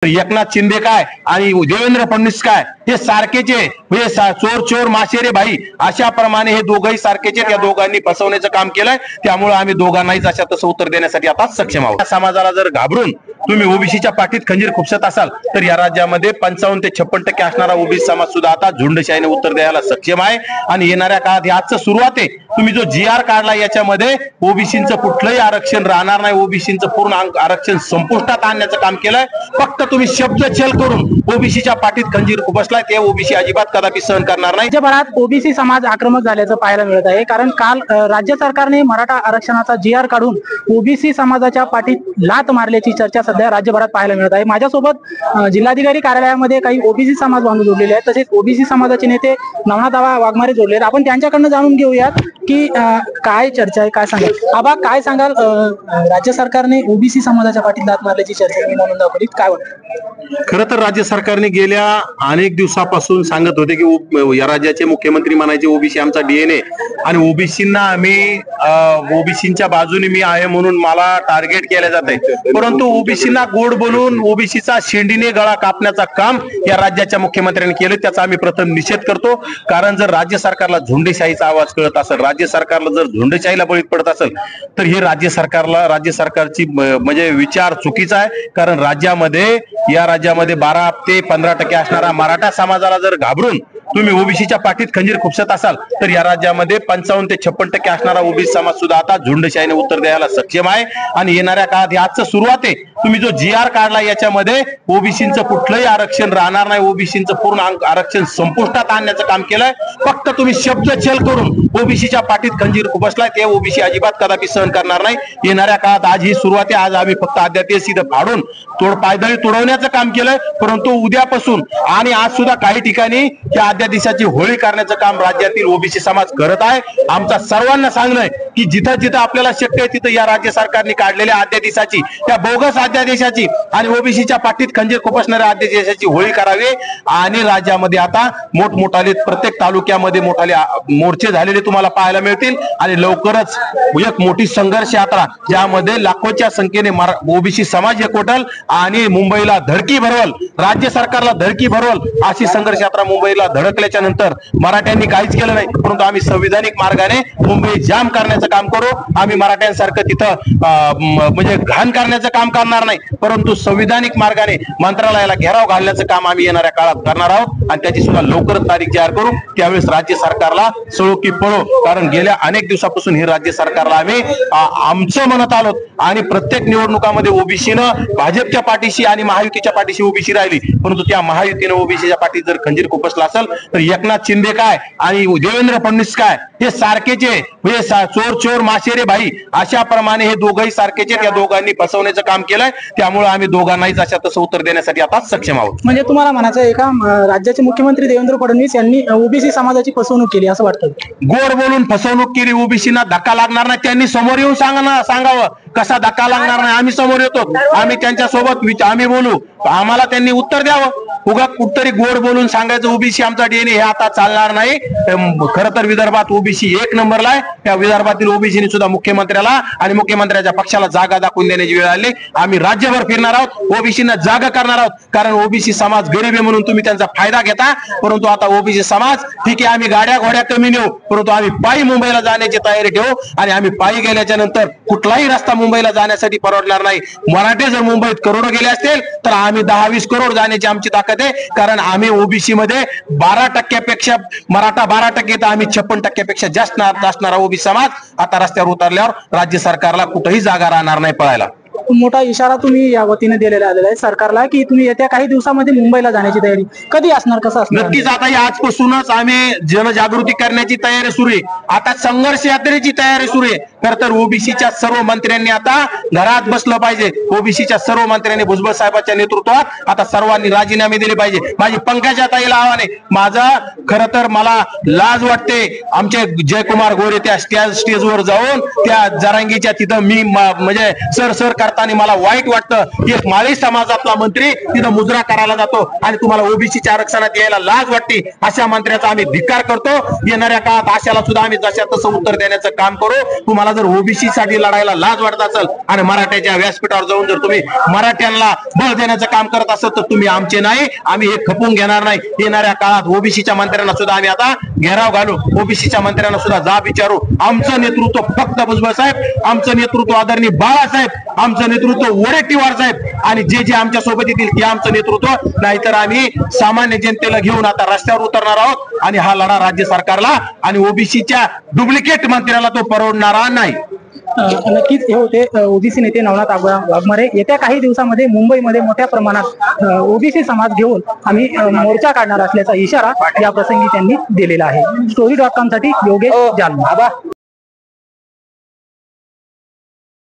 एकनाथ शिंदे काय आणि देवेंद्र फडणवीस काय हे सारखेच आहे, म्हणजे चोर चोर माशेरे भाई अशा प्रमाणे हे दोघंही सारखेच आहेत. या दोघांनी फसवण्याचं काम केलंय, त्यामुळे आम्ही दोघांनाही अशा तसं उत्तर देण्यासाठी आता सक्षम आहोत. समाजाला जर घाबरून तुम्ही ओबीसीच्या पाठीत खंजीर खुपसत असाल तर या राज्यामध्ये 55 ते 56% असणारा ओबीसी समाज सुद्धा आता झुंडशाहीने उत्तर द्यायला सक्षम आहे. आणि येणाऱ्या काळात ही आजचं सुरुवात आहे. तुम्ही जो GR काढला याच्यामध्ये ओबीसीचं कुठलंही आरक्षण राहणार नाही, ओबीसीचं पूर्ण आरक्षण संपुष्टात आणण्याचं काम केलंय. फक्त तुम्ही शब्दछल करून ओबीसीच्या पाठीत खंजीर खुपसलाय, ते ओबीसी अजिबात कदापि सहन करणार नाही. राज्यभरात ओबीसी समाज आक्रमक झाल्याचं पाहायला मिळत आहे. कारण काल राज्य सरकारने मराठा आरक्षणाचा GR काढून ओबीसी समाजाच्या पाठीत लात मारल्याची चर्चा सध्या राज्यभरात पाहायला मिळत आहे. माझ्यासोबत जिल्हाधिकारी कार्यालयामध्ये काही ओबीसी समाज बांधव जोडलेले आहेत, तसेच ओबीसी समाजाचे नेते नवनाथ वाघमारे जोडले आहेत. आपण त्यांच्याकडनं जाणून घेऊयात की काय चर्चा आहे, काय सांगाल आबा, काय सांगाल? राज्य सरकारने ओबीसी समाजाच्या पाठीत लात मारल्याची चर्चा म्हणून दाखवली, काय वाटतं? खरं तर राज्य सरकारने गेल्या अनेक दिवसापासून सांगत होते की या राज्याचे मुख्यमंत्री म्हणायचे ओबीसी आमचा DNA आणि ओबीसींना आम्ही ओबीसींच्या बाजूने मी आहे म्हणून मला टार्गेट केले जात आहे. परंतु ओबीसींना गोड बोलून ओबीसीचा शेंडीने गळा कापण्याचा काम या राज्याच्या मुख्यमंत्र्यांनी केलं, त्याचा आम्ही प्रथम निषेध करतो. कारण जर राज्य सरकारला झुंडशाहीचा आवाज कळत असेल, राज्य सरकारला जर झुंडशाहीला बळी पडत असेल तर हे राज्य सरकारची म्हणजे विचार चुकीचा आहे. कारण या राज्यामध्ये 12 ते 15% असणारा मराठा समाजाला जर घाबरून तुम्ही ओबीसीच्या पाठीत खंजीर खुपसत असाल तर या राज्यामध्ये 55 ते 56% असणारा ओबीसी समाज सुद्धा आता झुंडशाहीने उत्तर द्यायला सक्षम आहे. आणि येणाऱ्या काळात ही आजचं सुरुवात आहे. तुम्ही जो GR काढला याच्यामध्ये ओबीसीचं कुठलंही आरक्षण राहणार नाही, ओबीसीचं पूर्ण आरक्षण संपुष्टात आणण्याचं काम केलंय. फक्त तुम्ही शब्दछल करून ओबीसीच्या पाठीत खंजीर खुपसलाय, ते ओबीसी अजिबात कदापि सहन करणार नाही. येणाऱ्या काळात आज ही सुरुवात आहे. आज आम्ही फक्त अद्यादेश इथं फाडून पायदळी तोडवण्याचं काम केलंय, परंतु उद्यापासून आणि आज सुद्धा काही ठिकाणी त्या अध्यादेशाची होळी करण्याचं काम राज्यातील ओबीसी समाज करत आहे. आमचा सर्वांना सांगणं आहे की जिथं जिथं आपल्याला शक्य आहे तिथं या राज्य सरकारने काढलेल्या अध्यादेशाची, त्या बोगस अध्यादेशाची आणि ओबीसीच्या पाठीत खंजीर खुपसणाऱ्या अध्यादेशाची होळी करावी. आणि राज्यामध्ये आता मोठमोठाले प्रत्येक तालुक्यामध्ये मोठाले मोर्चे झालेले तुम्हाला पाहायला मिळतील. आणि लवकरच एक मोठी संघर्ष यात्रा ज्यामध्ये लाखोच्या संख्येने ओबीसी समाज एकवटल आणि मुंबईला धडकी भरवल, राज्य सरकारला धडकी भरवल अशी संघर्ष यात्रा मुंबईला धडकल्याच्या नंतर मराठ्यांनी काहीच केलं नाही, परंतु आम्ही संविधानिक मार्गाने मुंबई जाम करण्याचं काम करू. आम्ही मराठ्यांसारखं तिथं म्हणजे घाण करण्याचं काम करणार नाही, परंतु संविधानिक मार्गाने मंत्रालयाला घेराव घालण्याचं काम आम्ही येणाऱ्या काळात करणार आहोत. आणि त्याची सुद्धा लवकरच तारीख जाहीर करू. त्यावेळेस राज्य सरकारला सळो की पळो, कारण गेल्या अनेक दिवसापासून हे राज्य सरकारला आम्ही आमचं म्हणत आलो. आणि प्रत्येक निवडणुकामध्ये ओबीसीनं भाजपच्या पाठीशी आणि महायुतीच्या पाठीशी ओबीसी राहिली, परंतु त्या महायुतीने ओबीसीच्या पाठीत जर खंजीर खुपसला असेल तर एकनाथ शिंदे काय आणि देवेंद्र फडणवीस काय हे सारखेच आहे, म्हणजे चोर चोर माशेरे भाई अशा प्रमाणे हे दोघंही सारखेच आहेत. या दोघांनी फसवण्याचं काम केलंय, त्यामुळे आम्ही दोघांनाही अशा तसं उत्तर देण्यासाठी आता सक्षम आहोत. म्हणजे तुम्हाला म्हणायचं आहे का राज्याचे मुख्यमंत्री देवेंद्र फडणवीस यांनी ओबीसी समाजाची फसवणूक केली असं वाटतं? गोड बोलून फसवणूक केली, ओबीसीना धक्का लागणार नाही. त्यांनी समोर येऊन सांगावं कसा धक्का लागणार नाही. आम्ही समोर येतो, आम्ही त्यांच्यासोबत आम्ही बोलू, आम्हाला त्यांनी उत्तर द्यावं. उगा कुठतरी गोड बोलून सांगायचं ओबीसी आमचा DNA हे आता चालणार नाही. खरं तर विदर्भात ओबीसी 1 नंबरला आहे. त्या विदर्भातील ओबीसीने सुद्धा मुख्यमंत्र्याला आणि मुख्यमंत्र्याच्या पक्षाला जागा दाखवून देण्याची वेळ आली. आम्ही राज्यभर फिरणार आहोत, ओबीसीना जागा करणार आहोत. कारण ओबीसी समाज गरीब आहे म्हणून तुम्ही त्यांचा फायदा घेता, परंतु आता ओबीसी समाज ठीक आहे आम्ही गाड्या घोड्या कमी नेऊ, परंतु आम्ही पायी मुंबईला जाण्याची तयारी ठेवू. आणि आम्ही पायी गेल्याच्या नंतर कुठलाही रस्ता मुंबईला जाण्यासाठी परवडणार नाही. मराठे जर मुंबईत करोड गेले असतील तर आम्ही 10-20 करोड जाण्याची आमची ताकद आहे. कारण आम्ही ओबीसी मध्ये 12%पेक्षा मराठा 12%, तर आम्ही 56%पेक्षा जास्त असणारा ओबीसी समाज आता रस्त्यावर उतरल्यावर राज्य सरकारला कुठेही जागा राहणार नाही पळायला. मोठा इशारा तुम्ही या वतीने दिलेला आलेला आहे सरकारला की तुम्ही येत्या काही दिवसामध्ये मुंबईला जाण्याची तयारी कधी असणार, कसं असणार? नक्कीच आता आजपासूनच आम्ही जनजागृती करण्याची तयारी सुरू आहे. आता संघर्ष यात्रेची तयारी सुरू आहे. खर तर ओबीसीच्या सर्व मंत्र्यांनी आता घरात बसलं पाहिजे. ओबीसीच्या सर्व मंत्र्यांनी भुजबळ साहेबांच्या नेतृत्वात आता सर्वांनी राजीनामे दिले पाहिजे. माझी पंकजा ताईला आव्हान आहे. माझा खर तर मला लाज वाटते, आमचे जयकुमार गोरे त्या स्टेजवर जाऊन त्या जरांगीच्या तिथं मी म्हणजे सर करताना मला वाईट वाटतं की एक माळी समाजातला मंत्री तिथं मुजरा करायला जातो आणि तुम्हाला ओबीसीच्या आरक्षणात यायला लाज वाटते. अशा मंत्र्याचा आम्ही धिक्कार करतो. येणाऱ्या काळात आशाला सुद्धा आम्ही जशा तसं उत्तर देण्याचं काम करू. तुम्हाला तुम्हाला जर ओबीसी साठी लढायला लाज वाटत असेल आणि मराठ्याच्या व्यासपीठावर जाऊन जर तुम्ही मराठ्यांना बळ देण्याचं काम करत असाल तर तुम्ही आमचे नाही, आम्ही हे खपवून घेणार नाही. येणाऱ्या काळात ओबीसीच्या मंत्र्यांना सुद्धा आम्ही आता घेराव घालू, ओबीसीच्या मंत्र्यांना सुद्धा जाब विचारू. आमचं नेतृत्व फक्त भुजबळ साहेब, आमचं नेतृत्व आदरणीय बाळासाहेब, आमचं नेतृत्व वडेट्टीवार साहेब आणि जे जे आमच्या सोबत येतील ते आमचं नेतृत्व. नाहीतर आम्ही सामान्य जनतेला घेऊन आता रस्त्यावर उतरणार आहोत आणि हा लढा राज्य सरकारला आणि ओबीसीच्या डुप्लिकेट मंत्र्याला तो परवडणारा नाही. नक्कीच हे होते ओबीसी नेते नवनाथ वाघमारे. येत्या काही दिवसामध्ये मुंबईमध्ये मोठ्या प्रमाणात ओबीसी समाज घेऊन आम्ही मोर्चा काढणार असल्याचा इशारा या प्रसंगी त्यांनी दिलेला आहे. story.com साठी योगेश जालना.